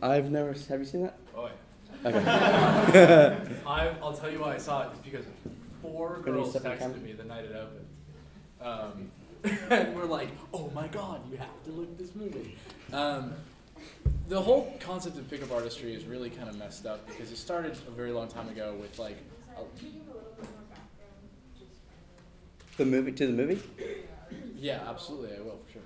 I've never. Have you seen that? Oh yeah. Okay. I'll tell you why I saw it. It's because 4 girls texted me the night it opened. And we're like, oh my god, you have to look at this movie. The whole concept of pickup artistry is really kind of messed up because it started a very long time ago with like... The movie? Yeah, absolutely, I will, for sure.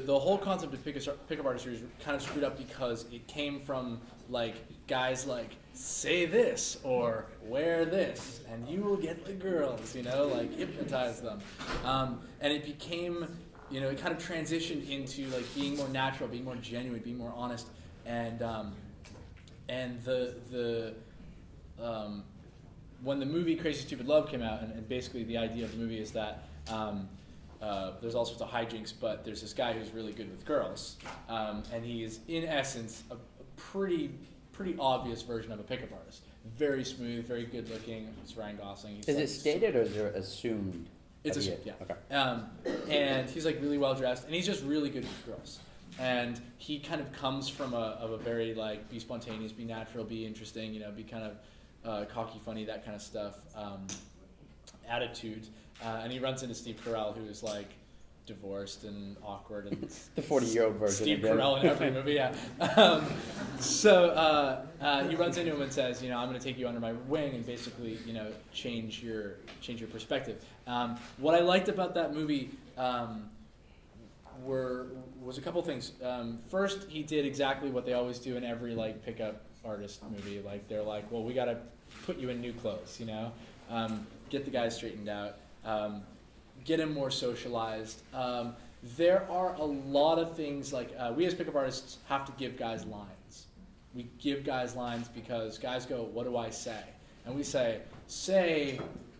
The whole concept of pickup artistry is kind of screwed up because it came from like guys like, say this or wear this and you will get the girls, you know, like hypnotize them. And it became, you know, it kind of transitioned into like being more natural, being more genuine, being more honest. And when the movie Crazy Stupid Love came out, and basically the idea of the movie is that there's all sorts of hijinks, but there's this guy who's really good with girls, and he is in essence a pretty obvious version of a pickup artist. Very smooth, very good looking. It's Ryan Gosling. Is it stated or is it assumed? It's assumed, yeah. Okay. And he's like really well dressed, and he's just really good with girls. And he kind of comes from a very like be spontaneous, be natural, be interesting, you know, be kind of cocky, funny, that kind of stuff, attitude. And he runs into Steve Carell, who is like divorced and awkward, and the 40-year-old version. Steve Carell in every movie, yeah. So he runs into him and says, you know, I'm going to take you under my wing and basically, you know, change your perspective. What I liked about that movie was a couple things. First, he did exactly what they always do in every like pickup artist movie. Like they're like, well, we got to put you in new clothes, you know, get the guy straightened out. Get him more socialized. There are a lot of things like we as pickup artists have to give guys lines. We give guys lines because guys go, what do I say? And we say,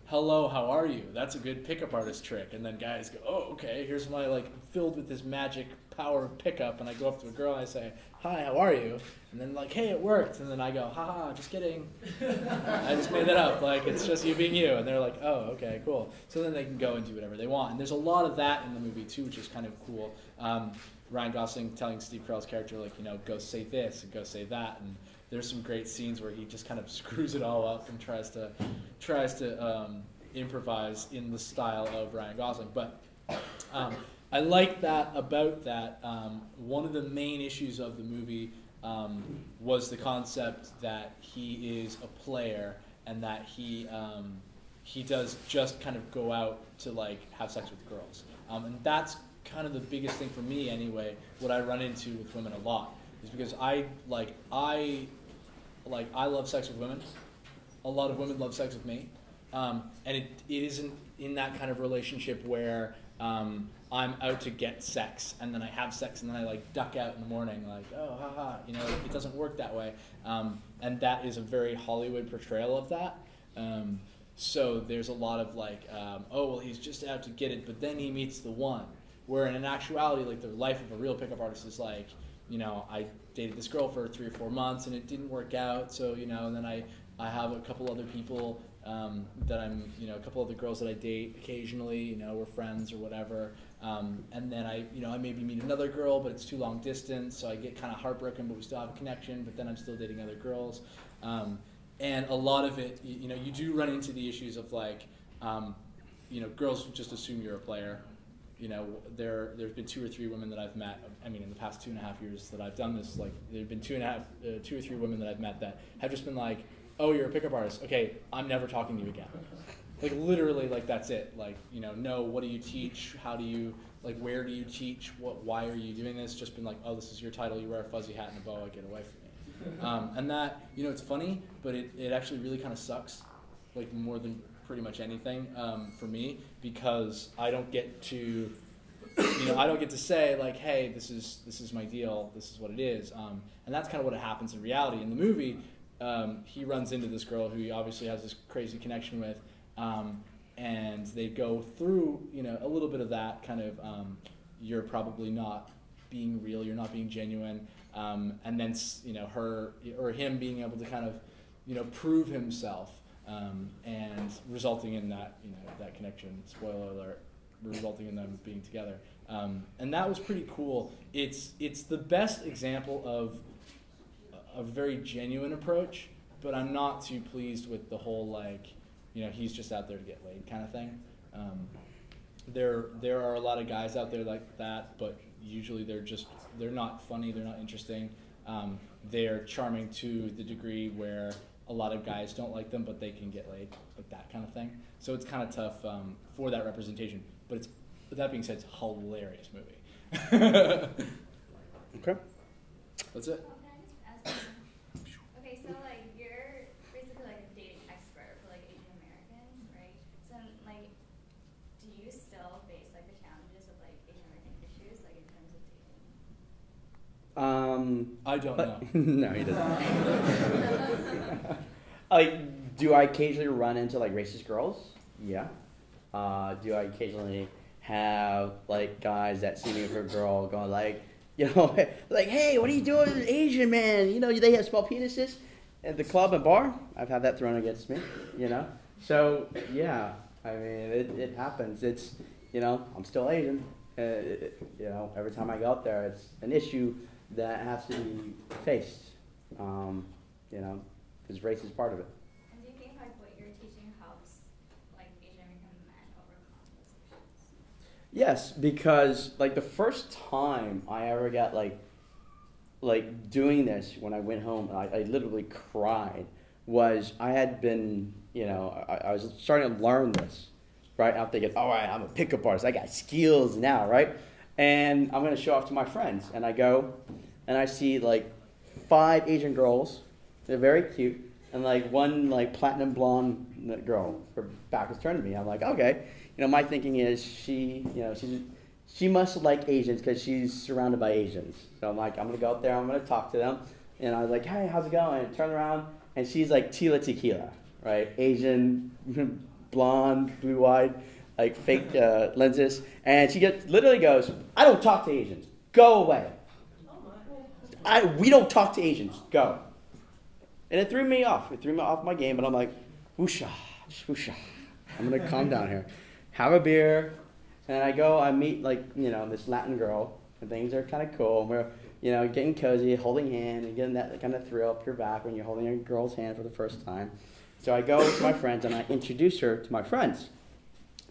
hello, how are you? That's a good pickup artist trick. And then guys go, oh, okay, here's my like filled with this magic power of pickup. And I go up to a girl and I say, hi, how are you? And then like, hey, it worked. And then I go, haha, just kidding. I just made that up. Like, it's just you being you. And they're like, oh, okay, cool. So then they can go and do whatever they want. And there's a lot of that in the movie too, which is kind of cool. Ryan Gosling telling Steve Carell's character, like, you know, go say this and go say that. And there's some great scenes where he just kind of screws it all up and tries to improvise in the style of Ryan Gosling. But I like that about that. One of the main issues of the movie was the concept that he is a player and that he does just kind of go out to like have sex with girls. And that's kind of the biggest thing for me anyway, what I run into with women a lot, is because I love sex with women. A lot of women love sex with me. And it isn't in that kind of relationship where I'm out to get sex and then I have sex and then I like duck out in the morning like, oh, haha, you know, it doesn't work that way. And that is a very Hollywood portrayal of that. So there's a lot of like, oh, well, he's just out to get it, but then he meets the one. Where in actuality, like the life of a real pickup artist is like, you know, I dated this girl for 3 or 4 months and it didn't work out. So, you know, and then I have a couple other people that I'm, you know, a couple other girls that I date occasionally, you know, we're friends or whatever. And then I maybe meet another girl, but it's too long distance. So I get kind of heartbroken, but we still have a connection, but then I'm still dating other girls. And a lot of it, you know, you do run into the issues of like, you know, girls just assume you're a player. You know, there's been 2 or 3 women that I've met. I mean, in the past 2.5 years that I've done this, like there've been 2 or 3 women that I've met that have just been like, "Oh, you're a pickup artist. Okay, I'm never talking to you again." Like literally, like that's it. Like, you know, no, what do you teach? How do you like? Where do you teach? Why are you doing this? Just been like, "Oh, this is your title. You wear a fuzzy hat and a boa. Get away from me." And that, you know, it's funny, but it actually really kind of sucks. Like more than pretty much anything for me, because I don't get to, you know, I don't get to say like, hey, this is my deal, this is what it is, and that's kind of what happens in reality. In the movie, he runs into this girl who he obviously has this crazy connection with, and they go through, you know, a little bit of that kind of, you're probably not being real, you're not being genuine, and then, you know, her or him being able to kind of, you know, prove himself. And resulting in that, you know, that connection, spoiler alert, resulting in them being together. And that was pretty cool. It's the best example of a very genuine approach, but I'm not too pleased with the whole like, he's just out there to get laid kind of thing. There are a lot of guys out there like that, but usually they're not funny, they're not interesting. They're charming to the degree where a lot of guys don't like them, but they can get laid, like that kind of thing. So it's kind of tough for that representation. But that being said, it's a hilarious movie. Okay. That's it. Can I just ask you? Okay, so like you're basically like a dating expert for like Asian Americans, right? So like, do you still face like the challenges of like Asian American issues, like in terms of dating? I don't know. No, he doesn't. Like, do I occasionally run into like racist girls? Yeah. Do I occasionally have like guys that see me for a girl going like, like, hey, what are you doing with an Asian man? They have small penises at the club and bar. I've had that thrown against me, So, yeah, I mean, it happens. It's, I'm still Asian. Every time I go out there, it's an issue that has to be faced, because race is part of it. And do you think like what you're teaching helps like Asian American men overcome those issues? Yes, because like the first time I ever got like doing this when I went home, I literally cried, was I had been, I was starting to learn this, right? I'm thinking, all right, I'm a pickup artist. I got skills now, right? And I'm going to show off to my friends. And I go and I see like 5 Asian girls. They're very cute. And like one like platinum blonde girl, her back is turned to me. I'm like, okay. My thinking is she must like Asians because she's surrounded by Asians. So I'm like, I'm going to go out there, I'm going to talk to them. And I was like, hey, how's it going? And turn around, and she's like Tila Tequila, right? Asian, blonde, blue-eyed, like fake lenses. And she literally goes, I don't talk to Asians. Go away. We don't talk to Asians. Go. And it threw me off. It threw me off my game, but I'm like, whoosha, whoosha. I'm going to calm down here. Have a beer, and I meet like, this Latin girl, and things are kind of cool. We're, getting cozy, holding hand, and getting that kind of thrill up your back when you're holding a girl's hand for the first time. So I go with my friends, and I introduce her to my friends.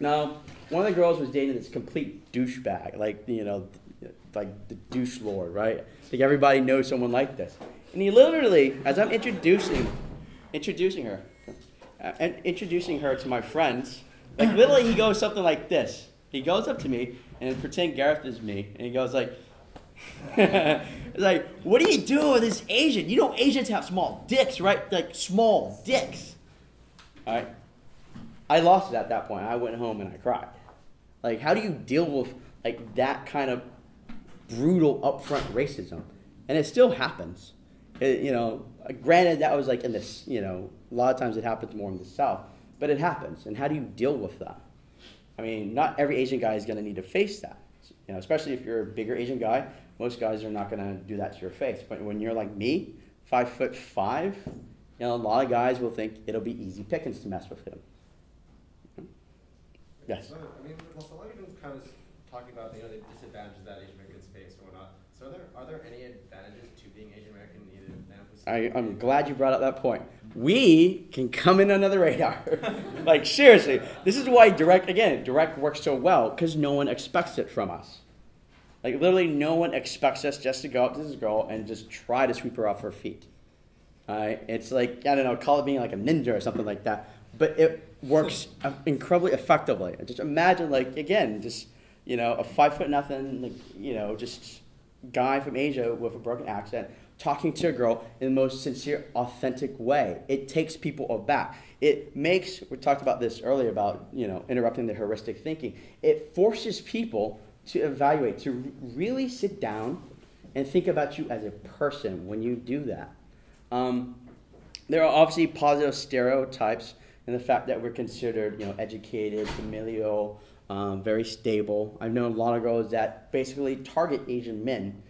Now, one of the girls was dating this complete douchebag, like, like the douche lord, right? Like everybody knows someone like this. And he literally, as I'm introducing her to my friends, like literally he goes something like this. He goes up to me and pretend Gareth is me, and he goes like, like, what are you doing with this Asian? Asians have small dicks, right? Like small dicks. All right. I lost it at that point. I went home and I cried. Like, how do you deal with like that kind of brutal upfront racism? And it still happens. Granted that was like in this, a lot of times it happens more in the South, but it happens. And how do you deal with that? I mean, not every Asian guy is going to need to face that. Especially if you're a bigger Asian guy, most guys are not going to do that to your face. But when you're like me, 5'5", a lot of guys will think it'll be easy pickings to mess with him. Yes. So, I mean, well, so a lot of people kind of talking about the disadvantages that Asian Americans face and whatnot. So are there any advantages to being Asian American either? I'm glad you brought up that point. We can come in under the radar. Like, seriously, this is why direct works so well, because no one expects it from us. Like, literally no one expects us just to go up to this girl and just try to sweep her off her feet. All right? It's like, I don't know, call it being like a ninja or something like that. But it works incredibly effectively. Just imagine, like, again, just, a 5'0", like, just guy from Asia with a broken accent talking to a girl in the most sincere, authentic way. It takes people aback. It makes, we talked about this earlier about, interrupting the heuristic thinking. It forces people to evaluate, to really sit down and think about you as a person when you do that. There are obviously positive stereotypes in the fact that we're considered, educated, familial, very stable. I've known a lot of girls that basically target Asian men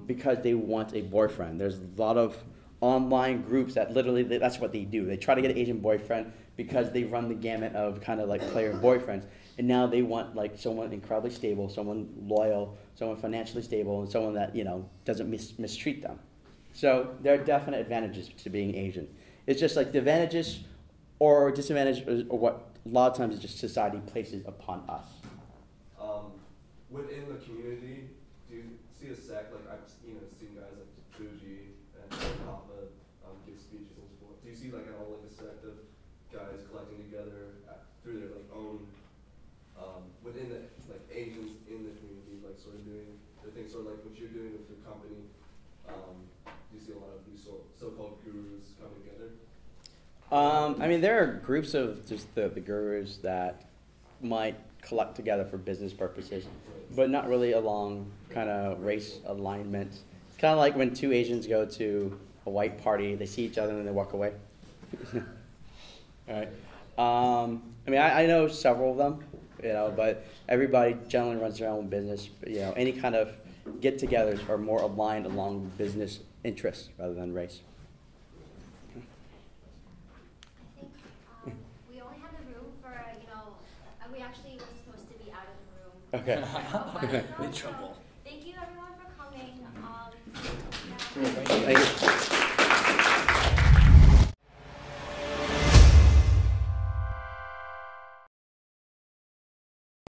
because they want a boyfriend. There's a lot of online groups that literally, that's what they do. They try to get an Asian boyfriend because they run the gamut of kind of like player boyfriends. And now they want like someone incredibly stable, someone loyal, someone financially stable, and someone that, you know, doesn't mistreat them. So there are definite advantages to being Asian. It's just like the advantages or disadvantages or what a lot of times is just society places upon us. Within the community, do you see a sect, like I've seen guys like Fuji and Papa give speeches and sport. Do you see like at all like a sect of guys collecting together through their like own within the like Asians in the community, like sort of doing the things sort of like what you're doing with your company? Do you see a lot of these so-called gurus coming together? I mean, there are groups of just the gurus that might collect together for business purposes, but not really along kind of race alignment. It's kind of like when two Asians go to a white party, they see each other and then they walk away. All right. I mean, I know several of them, you know, but everybody generally runs their own business. But, you know, any kind of get-togethers are more aligned along business interests rather than race. We only have the room for, we actually were supposed to be out of the room. Okay. In trouble. Thank you everyone for coming. Thank you.